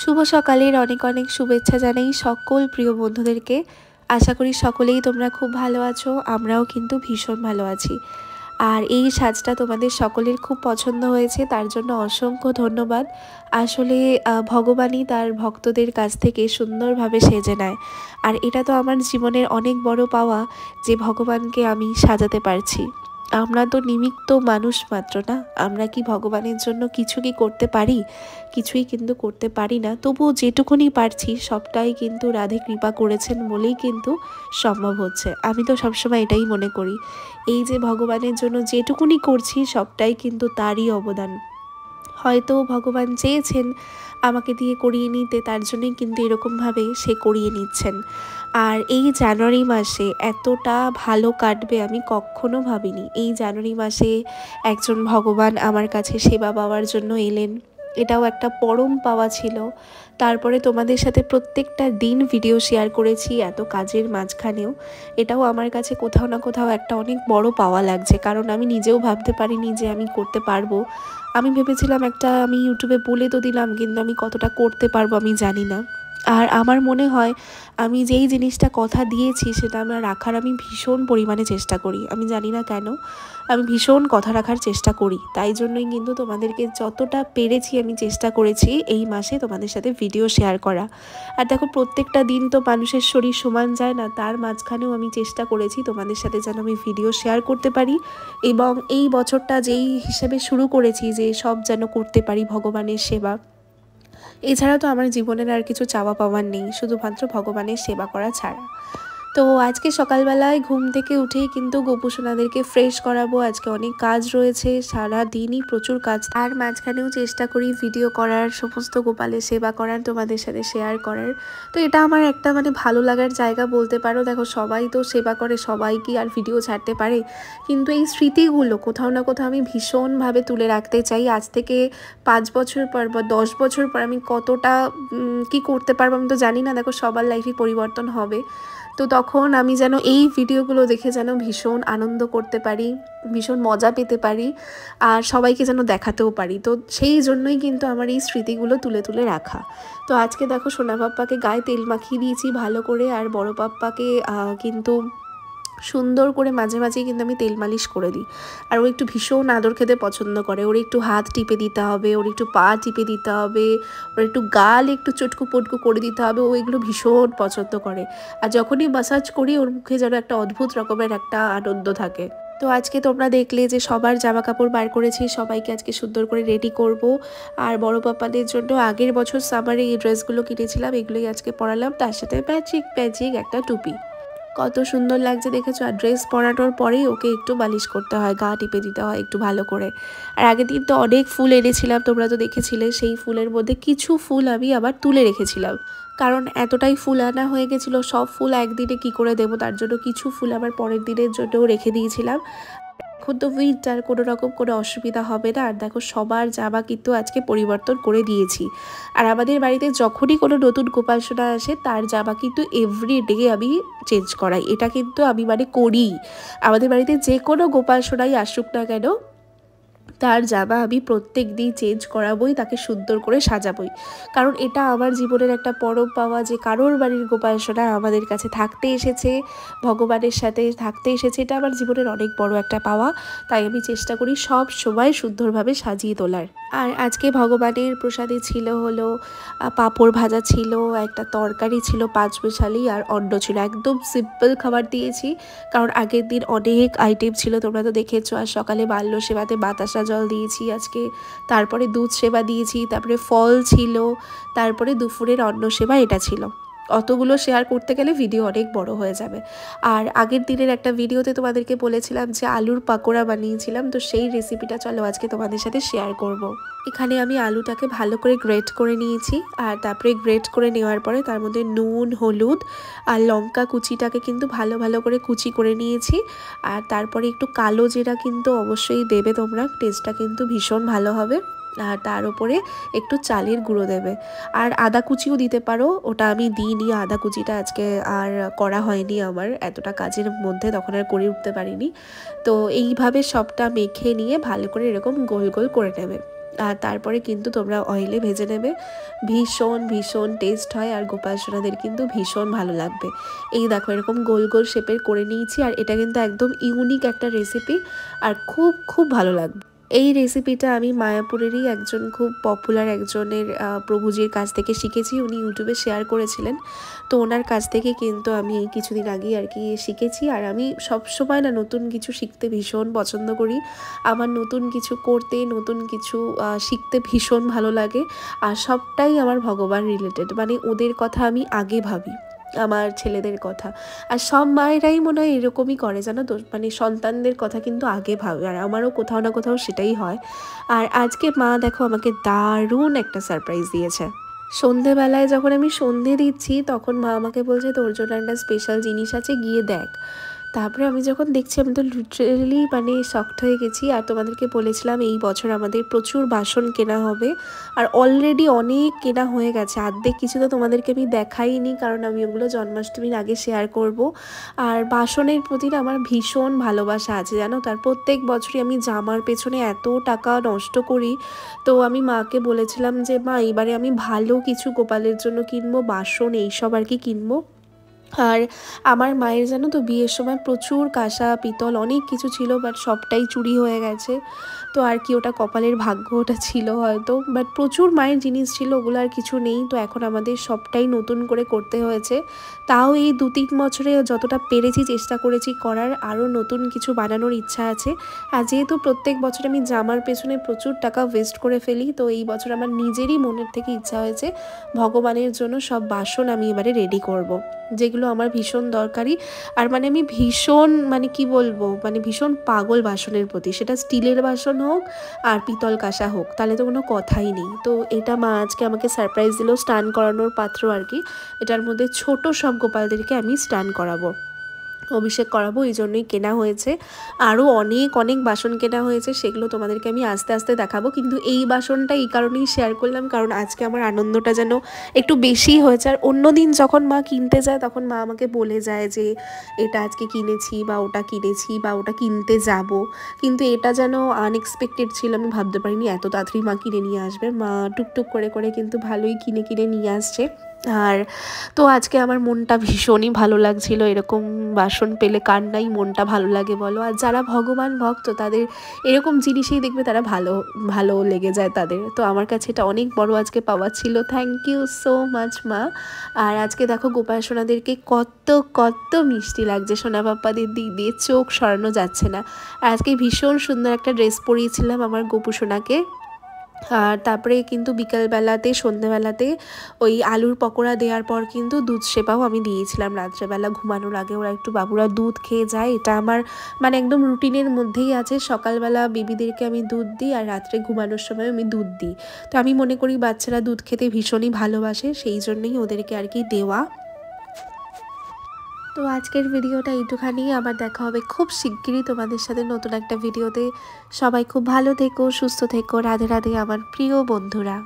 শুভ সকালের অনেক অনেক শুভেচ্ছা জানাই সকল প্রিয় বন্ধুদেরকে। আশা করি সকলেই তোমরা খুব ভালো আছো, আমরাও কিন্তু ভীষণ ভালো আছি। আর এই সাজটা তোমাদের সকলের খুব পছন্দ হয়েছে, তার জন্য অসংখ্য ধন্যবাদ। আসলে ভগবানই তার ভক্তদের কাছ থেকে সুন্দরভাবে সেজে নেয়। আর এটা তো আমার জীবনের অনেক বড় পাওয়া যে ভগবানকে আমি সাজাতে পারছি। আমরা তো নিমিত্ত মানুষ মাত্র না, আমরা কি ভগবানের জন্য কিছু কি করতে পারি? কিছুই কিন্তু করতে পারি না। তবুও যেটুকুনি পারছি সবটাই কিন্তু রাধে কৃপা করেছেন বলেই কিন্তু সম্ভব হচ্ছে। আমি তো সবসময় এটাই মনে করি, এই যে ভগবানের জন্য যেটুকুনি করছি সবটাই কিন্তু তারই অবদান। হয়তো ভগবান চেয়েছেন আমাকে দিয়ে করিয়ে নিতে, তার জন্যই কিন্তু এরকমভাবে সে করিয়ে নিচ্ছেন। আর এই জানুয়ারি মাসে এতটা ভালো কাটবে আমি কখনো ভাবিনি। এই জানুয়ারি মাসে একজন ভগবান আমার কাছে সেবা পাওয়ার জন্য এলেন, এটাও একটা পরম পাওয়া ছিল। তারপরে তোমাদের সাথে প্রত্যেকটা দিন ভিডিও শেয়ার করেছি এত কাজের মাঝখানেও, এটাও আমার কাছে কোথাও না কোথাও একটা অনেক বড় পাওয়া লাগছে। কারণ আমি নিজেও ভাবতে পারিনি যে আমি করতে পারবো। আমি ভেবেছিলাম আমি ইউটিউবে বলে তো দিলাম, কিন্তু আমি কতটা করতে পারবো আমি জানি না। আর আমার মনে হয় আমি যেই জিনিসটা কথা দিয়েছি সেটা আমরা রাখার আমি ভীষণ পরিমাণে চেষ্টা করি। আমি জানি না কেন, আমি ভীষণ কথা রাখার চেষ্টা করি। তাই জন্যই কিন্তু তোমাদেরকে যতটা পেরেছি আমি চেষ্টা করেছি এই মাসে তোমাদের সাথে ভিডিও শেয়ার করা। আর দেখো, প্রত্যেকটা দিন তো মানুষের শরীর সমান যায় না, তার মাঝখানেও আমি চেষ্টা করেছি তোমাদের সাথে যেন আমি ভিডিও শেয়ার করতে পারি। এবং এই বছরটা যেই হিসেবে শুরু করেছি যে সব যেন করতে পারি ভগবানের সেবা। এছাড়া তো আমার জীবনের আর কিছু চাওয়া পাওয়ার নেই, শুধুমাত্র ভগবানের সেবা করা ছাড়া। তো আজকে সকালবেলায় ঘুম থেকে উঠেই কিন্তু গোপুসোনাদেরকে ফ্রেশ করাবো। আজকে অনেক কাজ রয়েছে, সারা দিনই প্রচুর কাজ। আর মাঝখানেও চেষ্টা করি ভিডিও করার, সমস্ত গোপালের সেবা করার, তোমাদের সাথে শেয়ার করার। তো এটা আমার একটা ভালো লাগার জায়গা বলতে পারো। দেখো, সবাই তো সেবা করে, সবাই কি আর ভিডিও ছাড়তে পারে? কিন্তু এই স্মৃতিগুলো কোথাও না কোথাও আমি ভীষণভাবে তুলে রাখতে চাই। আজ থেকে 5 বছর পর বা 10 বছর পর আমি কতটা কি করতে পারবো আমি তো জানি না। দেখো, সবার লাইফে পরিবর্তন হবে। তো তখন আমি যেন এই ভিডিওগুলো দেখে যেন ভীষণ আনন্দ করতে পারি, ভীষণ মজা পেতে পারি, আর সবাইকে যেন দেখাতেও পারি। তো সেই জন্যই কিন্তু আমার এই স্মৃতিগুলো তুলে তুলে রাখা। তো আজকে দেখো, সোনা পাপ্পাকে গায়ে তেল মাখিয়ে দিয়েছি ভালো করে, আর বড় পাপ্পাকে কিন্তু সুন্দর করে মাঝে মাঝেই কিন্তু আমি তেল মালিশ করে দিই। আর ও একটু ভীষণ আদর খেতে পছন্দ করে। ওর একটু হাত টিপে দিতে হবে, ওর একটু পা টিপে দিতে হবে, ওর একটু গাল একটু চটকু পটকু করে দিতে হবে, ও এগুলো ভীষণ পছন্দ করে। আর যখনই ম্যাসাজ করি ওর মুখে যেন একটা অদ্ভুত রকমের একটা আনন্দ থাকে। তো আজকে তোমরা দেখলে যে সবার জামা কাপড় বার করেছি, সবাইকে আজকে সুন্দর করে রেডি করব। আর বড় পাপাদের জন্য আগের বছর সামারে এই ড্রেসগুলো কিনেছিলাম, এগুলোই আজকে পরালাম, তার সাথে ম্যাচিক ম্যাচিক একটা টুপি। কত সুন্দর লাগছে দেখেছো। আর ড্রেস পরানোর পরেই ওকে একটু মালিশ করতে হয়, গা টিপে দিতে হয় একটু ভালো করে। আর আগের দিন তো অনেক ফুল এনেছিলাম, তোমরা তো দেখেছিলে। সেই ফুলের মধ্যে কিছু ফুল আমি আবার তুলে রেখেছিলাম, কারণ এতটাই ফুল আনা হয়ে গেছিলো, সব ফুল একদিনে কি করে দেবো, তার জন্য কিছু ফুল আবার পরের দিনের জন্যও রেখে দিয়েছিলাম। এখন তো উইন্টার, কোনো রকম কোনো অসুবিধা হবে না। আর দেখো, সবার জামা কিন্তু আজকে পরিবর্তন করে দিয়েছি। আর আমাদের বাড়িতে যখনই কোনো নতুন গোপালসোনা আসে তার জামা কিন্তু এভরিডে আমি চেঞ্জ করাই। এটা কিন্তু আমি করি। আমাদের বাড়িতে যে কোনো গোপালসোনাই আসুক না কেন, তার জামা আমি প্রত্যেক দিন চেঞ্জ করাবই, তাকে সুন্দর করে সাজাবই। কারণ এটা আমার জীবনের একটা পরম পাওয়া যে কারোর বাড়ির গোপালসোনা আমাদের কাছে থাকতে এসেছে, ভগবানের সাথে থাকতে এসেছে। এটা আমার জীবনের অনেক বড় একটা পাওয়া। তাই আমি চেষ্টা করি সব সময় সুন্দরভাবে সাজিয়ে তোলার। আর আজকে ভগবানের প্রসাদে ছিল হলো পাঁপড় ভাজা ছিল, একটা তরকারি ছিল পাঁচমিশালি, আর অন্ন ছিল। একদম সিম্পল খাবার দিয়েছি, কারণ আগের দিন অনেক আইটেম ছিল, তোমরা তো দেখেছো। আর সকালে বাল্য সেবাতে বাতাসা জল দিয়েছি আজকে, তারপরে দুধ সেবা দিয়েছি, তারপরে ফল ছিল, তারপরে দুপুরের অন্ন সেবা এটা ছিল। অতগুলো শেয়ার করতে গেলে ভিডিও অনেক বড় হয়ে যাবে। আর আগের দিনের একটা ভিডিওতে তোমাদেরকে বলেছিলাম যে আলুর পাকোড়া বানিয়েছিলাম, তো সেই রেসিপিটা চলো আজকে তোমাদের সাথে শেয়ার করব। এখানে আমি আলুটাকে ভালো করে গ্রেট করে নিয়েছি, আর তারপরে গ্রেট করে নেওয়ার পরে তার মধ্যে নুন, হলুদ আর লঙ্কা কুচিটাকে কিন্তু ভালো ভালো করে কুচি করে নিয়েছি। আর তারপরে একটু কালো জিরা কিন্তু অবশ্যই দেবে তোমরা, টেস্টটা কিন্তু ভীষণ ভালো হবে। আর তার উপরে একটু চালের গুঁড়ো দেবে, আর আদা কুচিও দিতে পারো, ওটা আমি দিইনি। আদা কুচিটা আজকে আর করা হয়নি, আমার এতটা কাজের মধ্যে তখন আর করে উঠতে পারিনি। তো এইভাবে সবটা মেখে নিয়ে ভালো করে এরকম গোল গোল করে নেবে। আর তারপরে কিন্তু তোমরা অয়েলে ভেজে নেবে, ভীষণ ভীষণ টেস্ট হয় আর গোপাল সোনাদের কিন্তু ভীষণ ভালো লাগবে। এই দেখো এরকম গোল গোল শেপের করে নিয়েছি আর এটা কিন্তু একদম ইউনিক একটা রেসিপি আর খুব খুব ভালো লাগবে। এই রেসিপিটা আমি মায়াপুরেরই একজন খুব পপুলার একজনের প্রভুজির কাছ থেকে শিখেছি, উনি ইউটিউবে শেয়ার করেছিলেন। তো ওনার কাছ থেকে কিন্তু আমি এই কিছুদিন আগেই আর কি শিখেছি। আর আমি সবসময় না নতুন কিছু শিখতে ভীষণ পছন্দ করি, আমার নতুন কিছু করতে নতুন কিছু শিখতে ভীষণ ভালো লাগে। আর সবটাই আমার ভগবান রিলেটেড, মানে ওদের কথা আমি আগে ভাবি, আমার ছেলেদের কথা। আর সব মায়েরাই মনে হয় এরকমই করে জানো তো, মানে সন্তানদের কথা কিন্তু আগে ভাবে, আর আমারও কোথাও না কোথাও সেটাই হয়। আর আজকে মা দেখো আমাকে দারুণ একটা সারপ্রাইজ দিয়েছে। সন্ধেবেলায় যখন আমি সন্ধে দিচ্ছি তখন মা আমাকে বলছে তোর জন্য একটা স্পেশাল জিনিস আছে, গিয়ে দেখ। তারপরে আমি যখন দেখছি আমি তো লিটারেলি মানে শকড হয়ে গেছি। আর তোমাদেরকে বলেছিলাম এই বছর আমাদের প্রচুর বাসন কেনা হবে, আর অলরেডি অনেক কেনা হয়ে গেছে। অর্ধেক কিছু তো তোমাদেরকে আমি দেখাইনি, কারণ আমি ওগুলো জন্মাষ্টমীর আগে শেয়ার করব। আর বাসনের প্রতি না আমার ভীষণ ভালোবাসা আছে জানো, তার প্রত্যেক বছরই আমি জামার পেছনে এত টাকা নষ্ট করি। তো আমি মাকে বলেছিলাম যে মা এবারে আমি ভালো কিছু গোপালের জন্য কিনবো, বাসন এইসব আর কি কিনবো। আর আমার মায়ের জানো তো বিয়ের সময় প্রচুর কাঁসা পিতল অনেক কিছু ছিল, বাট সবটাই চুরি হয়ে গেছে। তো আর কি ওটা কপালের ভাগ্য, ওটা ছিল হয়তো, বাট প্রচুর মায়ের জিনিস ছিল, ওগুলো আর কিছু নেই। তো এখন আমাদের সবটাই নতুন করে করতে হয়েছে। তাও এই 2-3 বছরে যতটা পেরেছি চেষ্টা করেছি করার, আরও নতুন কিছু বানানোর ইচ্ছা আছে। আর যেহেতু প্রত্যেক বছর আমি জামার পেছনে প্রচুর টাকা ওয়েস্ট করে ফেলি, তো এই বছর আমার নিজেরই মনের থেকে ইচ্ছা হয়েছে ভগবানের জন্য সব বাসন আমি এবারে রেডি করব, যেগুলো আমার ভীষণ দরকারি। আর মানে আমি ভীষণ মানে কি বলবো, মানে ভীষণ পাগল বাসনের প্রতি, সেটা স্টিলের বাসন হোক আর পিতল কাঁসা হোক, তাহলে তো কোনো কথাই নেই। তো এটা মা আজকে আমাকে সারপ্রাইজ দিল, স্নান করানোর পাত্র আর কি। এটার মধ্যে ছোট সব গোপালদেরকে আমি স্নান করাবো, অভিষেক করাবো, এই জন্যই কেনা হয়েছে। আরও অনেক অনেক বাসন কেনা হয়েছে, সেগুলো তোমাদেরকে আমি আস্তে আস্তে দেখাবো। কিন্তু এই বাসনটা এই কারণেই শেয়ার করলাম কারণ আজকে আমার আনন্দটা যেন একটু বেশি হয়েছে। আর অন্য দিন যখন মা কিনতে যায় তখন মা আমাকে বলে যায় যে এটা আজকে কিনেছি বা ওটা কিনেছি বা ওটা কিনতে যাব, কিন্তু এটা যেন আনএক্সপেক্টেড ছিল, আমি ভাবতে পারিনি এত তাড়াতাড়ি মা কিনে নিয়ে আসবে। মা টুকটুক করে করে কিন্তু ভালোই কিনে কিনে নিয়ে আসছে। আর তো আজকে আমার মনটা ভীষণই ভালো লাগছিল, এরকম বাসন পেলে কার নাই মনটা ভালো লাগে বলো। আর যারা ভগবান ভক্ত তাদের এরকম জিনিসেই দেখবে তারা ভালো ভালো লেগে যায় তাদের। তো আমার কাছে এটা অনেক বড় আজকে পাওয়া ছিল, থ্যাংক ইউ সো মাচ মা। আর আজকে দেখো গোপাল সোনাদেরকে কত কত মিষ্টি লাগছে, সোনা পাপ্পাদের দিক দিয়ে চোখ সরানো যাচ্ছে না। আর আজকে ভীষণ সুন্দর একটা ড্রেস পরিয়েছিলাম আমার গোপু সোনাকে। আর তারপরে কিন্তু বিকালবেলাতে সন্ধ্যেবেলাতে ওই আলুর পকোড়া দেওয়ার পর কিন্তু দুধ সেবাও আমি দিয়েছিলাম রাত্রেবেলা ঘুমানোর আগে, ওরা একটু বাবুরা দুধ খেয়ে যায়, এটা আমার মানে একদম রুটিনের মধ্যেই আছে। সকালবেলা বেবিদেরকে আমি দুধ দিই আর রাত্রে ঘুমানোর সময় আমি দুধ দিই। তো আমি মনে করি বাচ্চারা দুধ খেতে ভীষণই ভালোবাসে, সেই জন্যই ওদেরকে আর কি দেওয়া। তো আজকের ভিডিওটা এইটুখানি, আবার দেখা হবে খুব শিগগিরই তোমাদের সাথে নতুন একটা ভিডিওতে। সবাই খুব ভালো থেকো, সুস্থ থেকো, রাধে রাধে আমার প্রিয় বন্ধুরা।